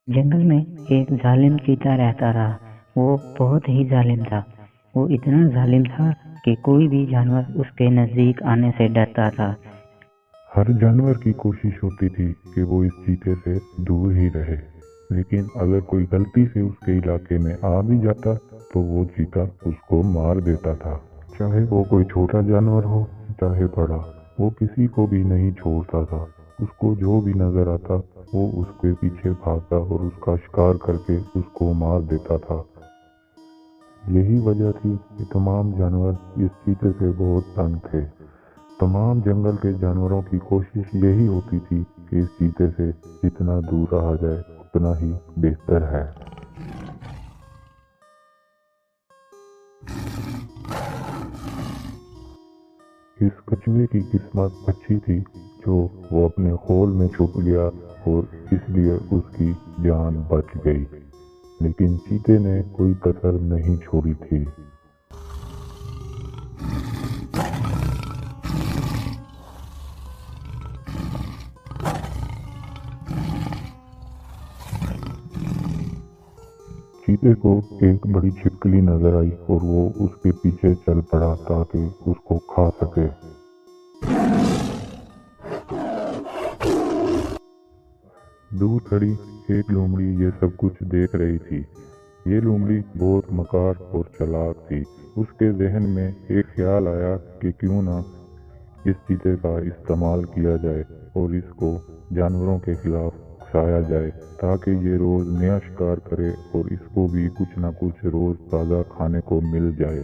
जंगल में एक जालिम चीता रहता रहा। वो बहुत ही जालिम था। वो इतना जालिम था कि कोई भी जानवर उसके नज़दीक आने से डरता था। हर जानवर की कोशिश होती थी कि वो इस चीते से दूर ही रहे, लेकिन अगर कोई गलती से उसके इलाके में आ भी जाता तो वो चीता उसको मार देता था। चाहे वो कोई छोटा जानवर हो चाहे बड़ा, वो किसी को भी नहीं छोड़ता था। उसको जो भी नजर आता वो उसके पीछे भागता और उसका शिकार करके उसको मार देता था। यही वजह थी कि तमाम जानवर इस चीते से बहुत तंग थे। तमाम जंगल के जानवरों की कोशिश यही होती थी कि इस चीते से जितना दूर रहा जाए उतना ही बेहतर है। इस कछुए की किस्मत अच्छी थी जो वो अपने खोल में छुप गया और इसलिए उसकी जान बच गई, लेकिन चीते ने कोई कसर नहीं छोड़ी थी। चीते को एक बड़ी छिपकली नजर आई और वो उसके पीछे चल पड़ा ताकि उसको खा सके। दूर खड़ी एक लोमड़ी ये सब कुछ देख रही थी। ये लोमड़ी बहुत मकार और चालाक थी। उसके जहन में एक ख्याल आया कि क्यों ना इस चीते का इस्तेमाल किया जाए और इसको जानवरों के खिलाफ उकसाया जाए ताकि ये रोज नया शिकार करे और इसको भी कुछ ना कुछ रोज ताज़ा खाने को मिल जाए।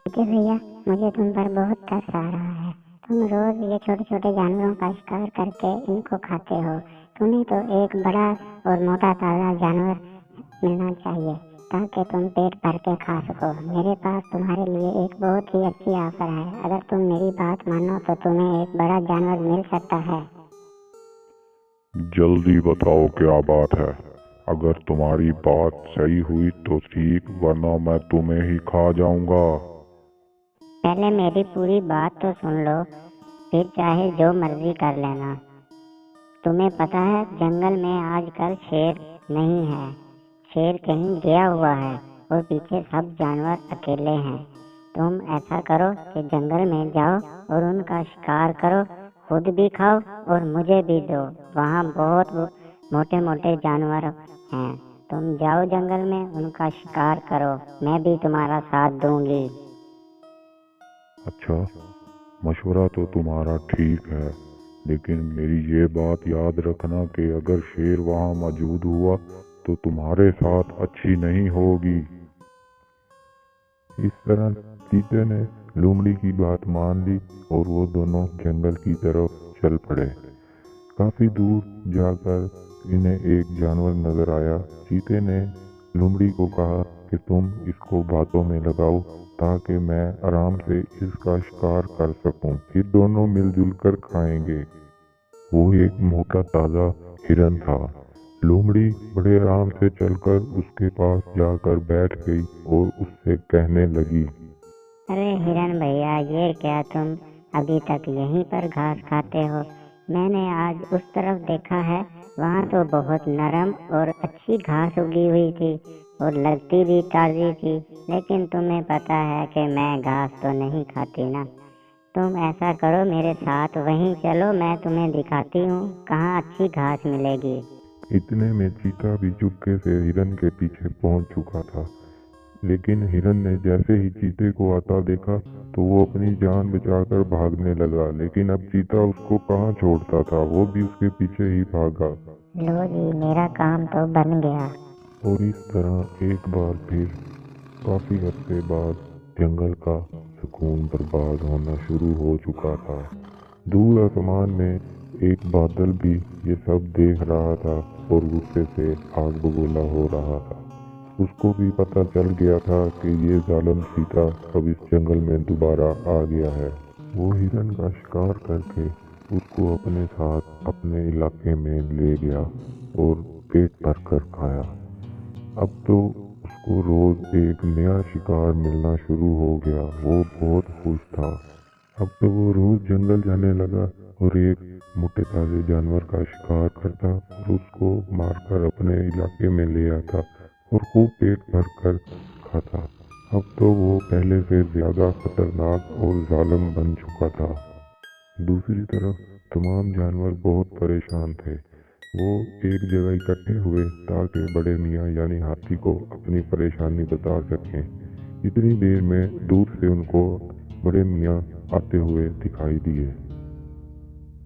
देखिए भैया, मुझे तुम पर बहुत तरस आ रहा है। तुम रोज ये छोटे छोटे जानवरों का शिकार करके इनको खाते हो। तुम्हें तो एक बड़ा और मोटा ताजा जानवर मिलना चाहिए ताकि तुम पेट भर के खा सको। मेरे पास तुम्हारे लिए एक बहुत ही अच्छी ऑफर है। अगर तुम मेरी बात मानो तो तुम्हें एक बड़ा जानवर मिल सकता है। जल्दी बताओ क्या बात है। अगर तुम्हारी बात सही हुई तो ठीक, वरना मैं तुम्हें ही खा जाऊंगा। पहले मेरी पूरी बात तो सुन लो, फिर चाहे जो मर्जी कर लेना। तुम्हें पता है जंगल में आजकल शेर नहीं है। शेर कहीं गया हुआ है और पीछे सब जानवर अकेले हैं। तुम ऐसा करो कि जंगल में जाओ और उनका शिकार करो, खुद भी खाओ और मुझे भी दो। वहाँ बहुत मोटे मोटे जानवर हैं। तुम जाओ जंगल में उनका शिकार करो, मैं भी तुम्हारा साथ दूंगी। अच्छा, मशवरा तो तुम्हारा ठीक है, लेकिन मेरी ये बात याद रखना कि अगर शेर वहाँ मौजूद हुआ तो तुम्हारे साथ अच्छी नहीं होगी। इस तरह चीते ने लोमड़ी की बात मान ली और वो दोनों जंगल की तरफ चल पड़े। काफी दूर जाकर इन्हें एक जानवर नजर आया। चीते ने लोमड़ी को कहा कि तुम इसको बातों में लगाओ ताकि मैं आराम से इसका शिकार कर सकूं, फिर दोनों मिलजुल कर खाएंगे। वो एक मोटा ताजा हिरन था। लोमड़ी बड़े आराम से चलकर उसके पास जाकर बैठ गई और उससे कहने लगी, अरे हिरन भैया, ये क्या तुम अभी तक यहीं पर घास खाते हो? मैंने आज उस तरफ देखा है, वहाँ तो बहुत नरम और अच्छी घास उगी हुई थी और लगती भी ताज़ी थी। लेकिन तुम्हें पता है कि मैं घास तो नहीं खाती ना। तुम ऐसा करो, मेरे साथ वहीं चलो, मैं तुम्हें दिखाती हूँ कहाँ अच्छी घास मिलेगी। इतने में चीता भी चुपके से हिरन के पीछे पहुंच चुका था, लेकिन हिरन ने जैसे ही चीते को आता देखा तो वो अपनी जान बचाकर भागने लगा, लेकिन अब चीता उसको कहाँ छोड़ता था, वो भी उसके पीछे ही भागा। लो जी, मेरा काम तो बन गया। और इस तरह एक बार फिर काफी अरसे बाद जंगल का सुकून बर्बाद होना शुरू हो चुका था। दूर आसमान में एक बादल भी ये सब देख रहा था और गुस्से से आग बबूला हो रहा था। उसको भी पता चल गया था कि ये जालिम चीता अब इस जंगल में दोबारा आ गया है। वो हिरन का शिकार करके उसको अपने साथ अपने इलाके में ले गया और पेट भर कर खाया। अब तो उसको रोज एक नया शिकार मिलना शुरू हो गया। वो बहुत खुश था। अब तो वो रोज जंगल जाने लगा और एक मोटे ताजे जानवर का शिकार करता और उसको मारकर अपने इलाके में ले आता और खूब पेट भर कर खाता। अब तो वो पहले से ज्यादा खतरनाक और जालिम बन चुका था। दूसरी तरफ तमाम जानवर बहुत परेशान थे। वो एक जगह इकट्ठे हुए ताकि बड़े मियाँ यानी हाथी को अपनी परेशानी बता सकें। इतनी देर में दूर से उनको बड़े मियाँ आते हुए दिखाई दिए।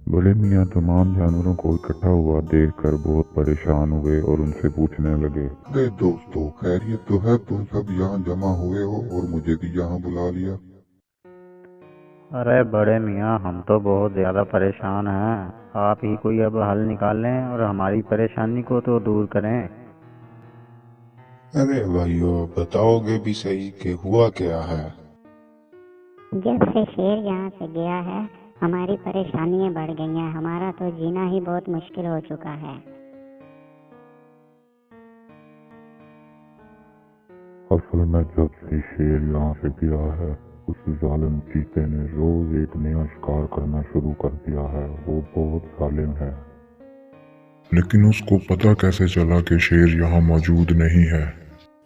बड़े मियाँ तमाम जानवरों को इकट्ठा हुआ देखकर बहुत परेशान हुए और उनसे पूछने लगे, अरे दोस्तों, खैरियत तो है? तुम सब यहाँ जमा हुए हो और मुझे भी यहाँ बुला लिया। अरे बड़े मियाँ, हम तो बहुत ज़्यादा परेशान हैं। आप ही कोई अब हल निकालें और हमारी परेशानी को तो दूर करें। अरे भाइयों, बताओगे भी सही कि हुआ क्या है? जब से शेर यहाँ से गया है हमारी परेशानियां बढ़ गई हैं। हमारा तो जीना ही बहुत मुश्किल हो चुका है। असल में जब से शेर यहाँ से गया है उस जालिम चीते ने रोज एक नया शिकार करना शुरू कर दिया है। वो बहुत जालिम है। लेकिन उसको पता कैसे चला कि शेर यहाँ मौजूद नहीं है?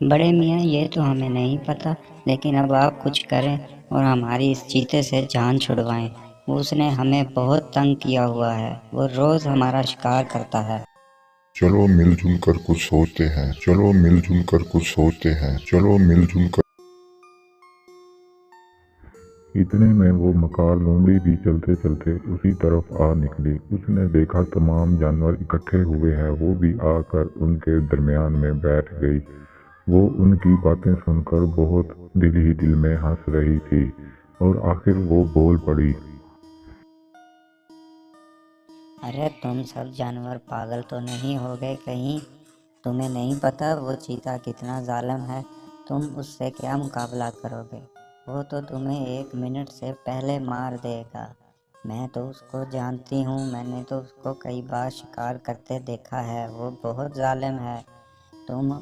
बड़े मियाँ, ये तो हमें नहीं पता, लेकिन अब आप कुछ करें और हमारी इस चीते से जान छुड़वाएं। उसने हमें बहुत तंग किया हुआ है। वो रोज हमारा शिकार करता है। चलो मिलजुल कर कुछ सोचते हैं। चलो मिलजुल कर कुछ सोचते हैं। चलो मिलजुल कर। इतने में वो मकार लोमड़ी भी चलते चलते उसी तरफ आ निकली। उसने देखा तमाम जानवर इकट्ठे हुए हैं। वो भी आकर उनके दरमियान में बैठ गई। वो उनकी बातें सुनकर बहुत दिल ही दिल में हंस रही थी और आखिर वो बोल पड़ी, अरे तुम सब जानवर पागल तो नहीं हो गए कहीं? तुम्हें नहीं पता वो चीता कितना जालिम है? तुम उससे क्या मुकाबला करोगे? वो तो तुम्हें 1 मिनट से पहले मार देगा। मैं तो उसको जानती हूँ। मैंने तो उसको कई बार शिकार करते देखा है। वो बहुत जालिम है। तुम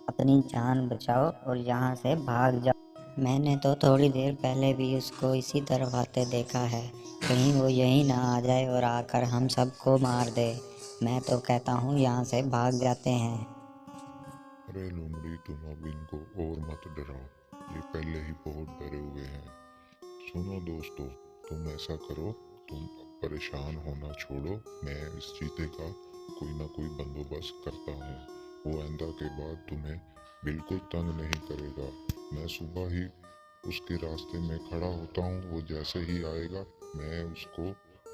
अपनी जान बचाओ और यहाँ से भाग जाओ। मैंने तो थोड़ी देर पहले भी उसको इसी तरफ आते देखा है। कहीं वो यहीं ना आ जाए और आकर हम सबको मार दे। मैं तो कहता हूँ यहाँ से भाग जाते हैं। अरे लोमड़ी, तुम अब इनको और मत डराओ। ये पहले ही बहुत डरे हुए हैं। सुनो दोस्तों, तुम ऐसा करो, तुम अब परेशान होना छोड़ो। मैं इस चीते का कोई ना कोई बंदोबस्त करता हूँ। वो आइंदा के बाद तुम्हें बिल्कुल तंग नहीं करेगा। मैं सुबह ही उसके रास्ते में खड़ा होता हूँ। वो जैसे ही आएगा मैं उसको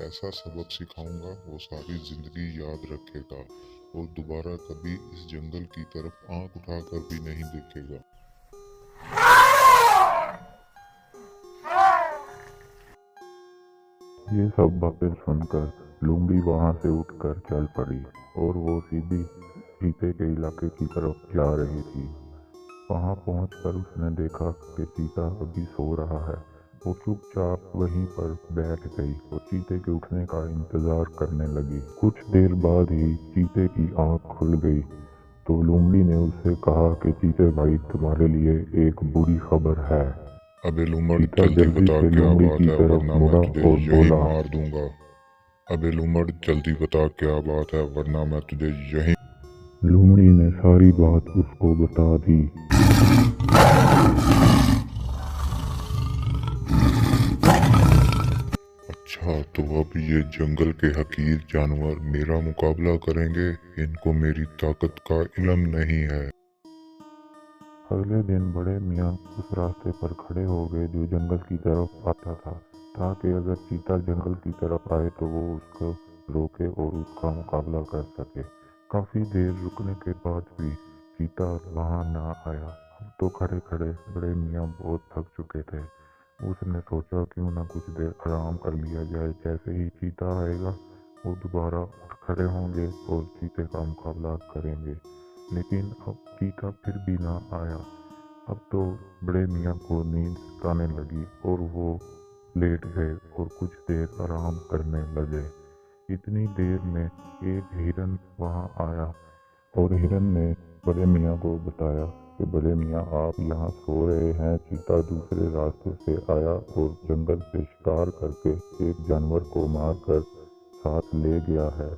ऐसा सबक सिखाऊंगा वो सारी जिंदगी याद रखेगा और दोबारा कभी इस जंगल की तरफ आंख उठाकर भी नहीं देखेगा। ये सब बातें सुनकर लूमड़ी वहां से उठकर चल पड़ी और वो सीधी चीते के इलाके की तरफ जा रही थी। वहां पहुंचकर उसने देखा कि चीता अभी सो रहा है। वो चुपचाप वहीं पर बैठ गई और चीते के उठने का इंतजार करने लगी। कुछ देर बाद ही चीते की आंख खुल गई तो लूमड़ी ने उससे कहा कि चीते भाई, तुम्हारे लिए एक बुरी खबर है। अबे लूमड़, चीता जल्दी जल्दी बता से क्या लूमड़ी बात की है, तरफ वरना मुड़ा मैं तुझे और यहीं बोला, मार दूंगा। अबे लूमड़, जल्दी बता क्या बात है, वरना मैं तुझे यहीं। लूमड़ी ने सारी बात उसको बता दी। अच्छा, तो अब ये जंगल के हकीर जानवर मेरा मुकाबला करेंगे। इनको मेरी ताकत का इल्म नहीं है। अगले दिन बड़े मियाँ उस रास्ते पर खड़े हो गए जो जंगल की तरफ आता था, ताकि अगर चीता जंगल की तरफ आए तो वो उसको रोके और उसका मुकाबला कर सके। काफी देर रुकने के बाद भी चीता वहां ना आया। अब तो खड़े खड़े बड़े मियाँ बहुत थक चुके थे। उसने सोचा क्यों ना कुछ देर आराम कर लिया जाए। जैसे ही चीता आएगा वो दोबारा उठ खड़े होंगे और चीते का मुकाबला करेंगे। लेकिन अब चीता फिर भी ना आया। अब तो बड़े मियाँ को नींद आने लगी और वो लेट गए और कुछ देर आराम करने लगे। इतनी देर में एक हिरन वहां आया और हिरन ने बड़े मियाँ को बताया कि बड़े मियाँ, आप यहाँ सो रहे हैं, चीता दूसरे रास्ते से आया और जंगल से शिकार करके एक जानवर को मारकर साथ ले गया है।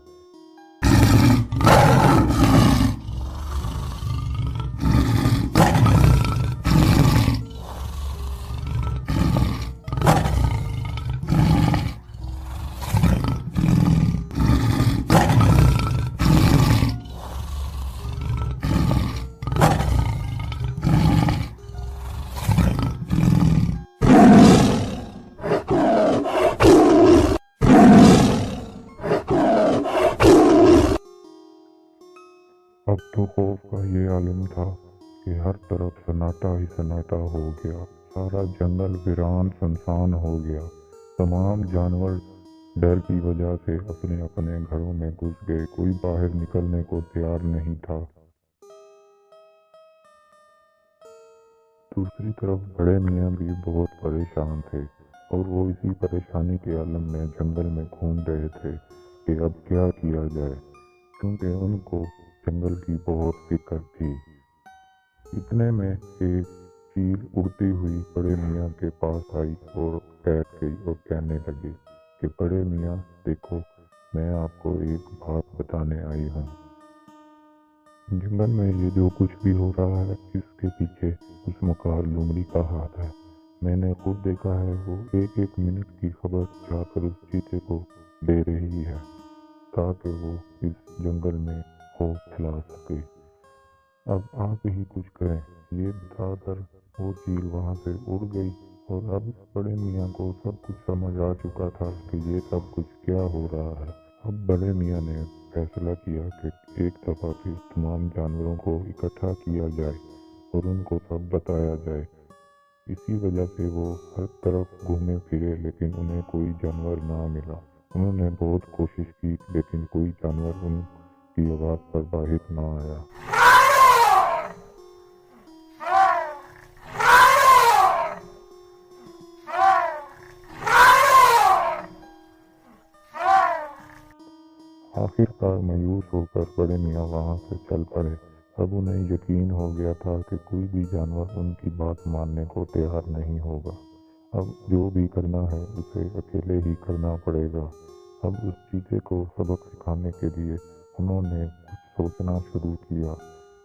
अब तो खौफ का ये आलम था कि हर तरफ सन्नाटा ही सन्नाटा हो गया। सारा जंगल वीरान सुनसान हो गया। तमाम जानवर डर की वजह से अपने अपने घरों में घुस गए। कोई बाहर निकलने को तैयार नहीं था। दूसरी तरफ बड़े मियाँ भी बहुत परेशान थे और वो इसी परेशानी के आलम में जंगल में घूम रहे थे कि अब क्या किया जाए, क्योंकि उनको जंगल की बहुत फिक्र थी। इतने में एक चील उड़ती हुई बड़े मियाँ के पास आई और बैठ गई और कहने लगी कि बड़े मियाँ देखो, मैं आपको एक बात बताने आई हूँ। जंगल में ये जो कुछ भी हो रहा है इसके पीछे उस मकार लोमड़ी का हाथ है। मैंने खुद देखा है, वो एक एक मिनट की खबर जाकर उस चीते को दे रही है ताकि वो इस जंगल में खौफ फैला सके। अब आप ही कुछ करें। ये बताकर वो चील वहां से उड़ गई और अब बड़े मियाँ को सब कुछ समझ आ चुका था कि ये सब कुछ क्या हो रहा है। अब बड़े मियाँ ने फैसला किया कि एक दफा फिर तमाम जानवरों को इकट्ठा किया जाए और उनको सब बताया जाए। इसी वजह से वो हर तरफ घूमे फिरे लेकिन उन्हें कोई जानवर ना मिला। उन्होंने बहुत कोशिश की लेकिन कोई जानवर उनकी आवाज पर बाहिर ना आया। आखिरकार मायूस होकर बड़े मियाँ वहां से चल पड़े। अब उन्हें यकीन हो गया था कि कोई भी जानवर उनकी बात मानने को तैयार नहीं होगा। अब जो भी करना है उसे अकेले ही करना पड़ेगा। अब उस चीते को सबक सिखाने के लिए उन्होंने कुछ सोचना शुरू किया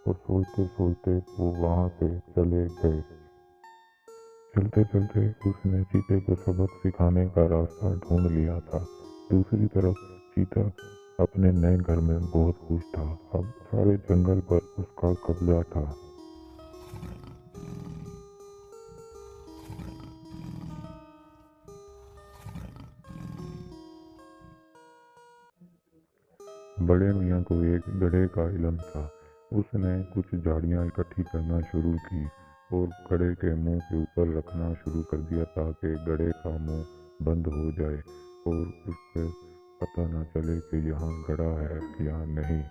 और सोचते सोचते वो वहां से चले गए। चलते चलते उसने चीते को सबक सिखाने का रास्ता ढूंढ लिया था। दूसरी तरफ चीता अपने नए घर में बहुत खुश था। अब सारे जंगल पर उसका कब्जा था। बड़े मियाँ को एक गधे का इल्म था। उसने कुछ झाड़ियाँ इकट्ठी करना शुरू की और गधे के मुंह के ऊपर रखना शुरू कर दिया ताकि गधे का मुंह बंद हो जाए और उसको पता ना चले कि यहाँ गधा है या नहीं।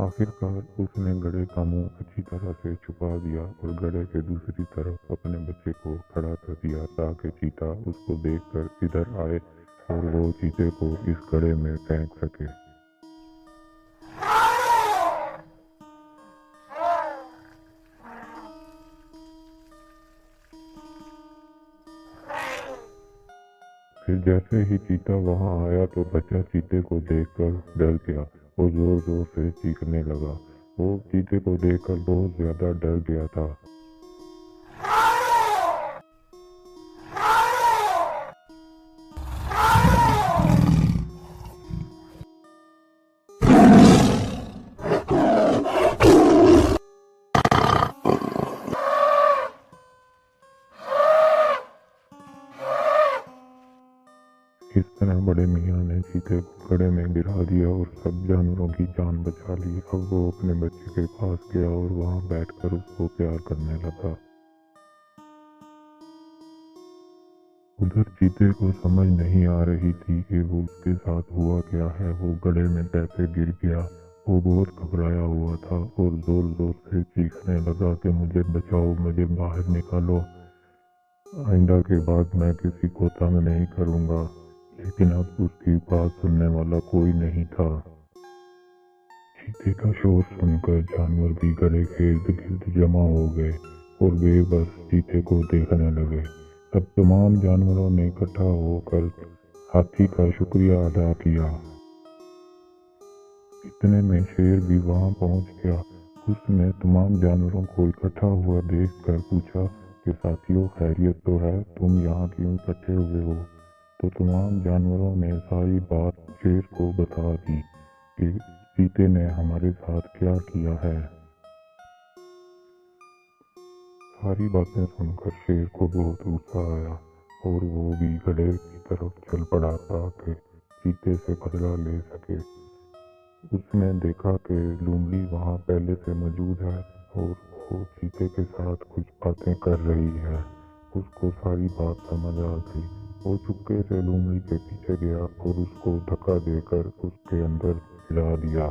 आखिरकार उसने गधे का मुंह अच्छी तरह से छुपा दिया और गधे के दूसरी तरफ अपने बच्चे को खड़ा कर दिया ताकि चीता उसको देखकर इधर आए और वो चीते को इस गड्ढे में फेंक सके। फिर जैसे ही चीता वहां आया तो बच्चा चीते को देखकर डर गया और जोर जोर से चीखने लगा। वो चीते को देखकर बहुत ज्यादा डर गया था। इस तरह बड़े मियाँ ने चीते को गड्ढे में गिरा दिया और सब जानवरों की जान बचा ली। अब वो अपने बच्चे के पास गया और वहां बैठकर उसको प्यार करने लगा। उधर चीते को समझ नहीं आ रही थी कि वो उसके साथ हुआ क्या है। वो गड्ढे में कैसे गिर गया। वो बहुत घबराया हुआ था और जोर जोर से चीखने लगा कि मुझे बचाओ, मुझे बाहर निकालो। आइंदा के बाद मैं किसी को तंग नहीं करूंगा। लेकिन अब उसकी बात सुनने वाला कोई नहीं था। चीते का शोर सुनकर जानवर भी गधे के इर्द गिर्द जमा हो गए और वे बस चीते को देखने लगे। तब तमाम जानवरों ने इकट्ठा होकर हाथी का शुक्रिया अदा किया। इतने में शेर भी वहां पहुंच गया। उसने तमाम जानवरों को इकट्ठा हुआ देखकर पूछा कि साथियों, खैरियत तो है? तुम यहाँ क्यों इकट्ठे हुए हो? तो तमाम जानवरों ने सारी बात शेर को बता दी कि चीते ने हमारे साथ क्या किया है। सारी बातें सुनकर शेर को बहुत गुस्सा आया और वो भी गधे की तरफ चल पड़ा ताकि चीते से बदला ले सके। उसने देखा कि लोमड़ी वहाँ पहले से मौजूद है और वो चीते के साथ कुछ बातें कर रही है। उसको सारी बात समझ आ गई। वो चुपके से लोमड़ी के पीछे गया और उसको धक्का देकर उसके अंदर गिरा दिया।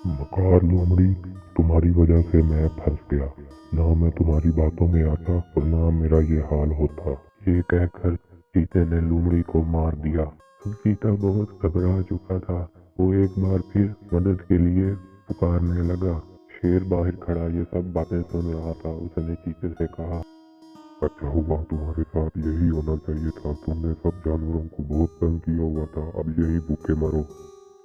मकार लोमड़ी, तुम्हारी वजह से मैं फंस गया। ना मैं तुम्हारी बातों में आता और ना मेरा ये हाल होता। ये कहकर चीते ने लोमड़ी को मार दिया। अब चीता बहुत घबरा चुका था। वो एक बार फिर मदद के लिए पुकारने लगा। शेर बाहर खड़ा ये सब बातें सुन रहा था। उसने चीते से कहा, अच्छा हुआ तुम्हारे साथ यही होना चाहिए था। तुमने सब जानवरों को बहुत तंग किया हुआ था। अब यही भूखे मरो।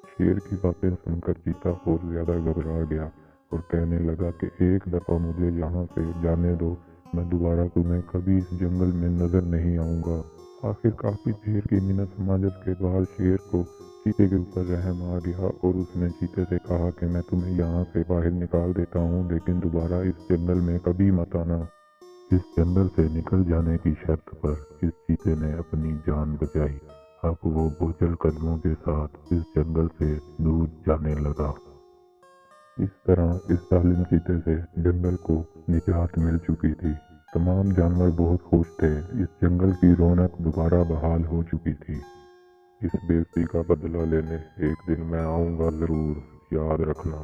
शेर की बातें सुनकर चीता और ज्यादा घबरा गया और कहने लगा कि एक दफा मुझे यहाँ से जाने दो। मैं दोबारा तुम्हें कभी इस जंगल में नजर नहीं आऊंगा। आखिर काफी देर की मिन्नत समाजत के बाद शेर को चीते के ऊपर रहम आ गया और उसने चीते से कहा कि मैं तुम्हें यहाँ से बाहर निकाल देता हूँ, लेकिन दोबारा इस जंगल में कभी मत आना। इस जंगल से निकल जाने की शर्त पर इस चीते ने अपनी जान बचाई। अब वो बोझल कदमों के साथ इस जंगल से दूर जाने लगा। इस तरह इस जालिम चीते से जंगल को निजात मिल चुकी थी। तमाम जानवर बहुत खुश थे। इस जंगल की रौनक दोबारा बहाल हो चुकी थी। इस बेइज्जती का बदला लेने एक दिन मैं आऊंगा जरूर, याद रखना।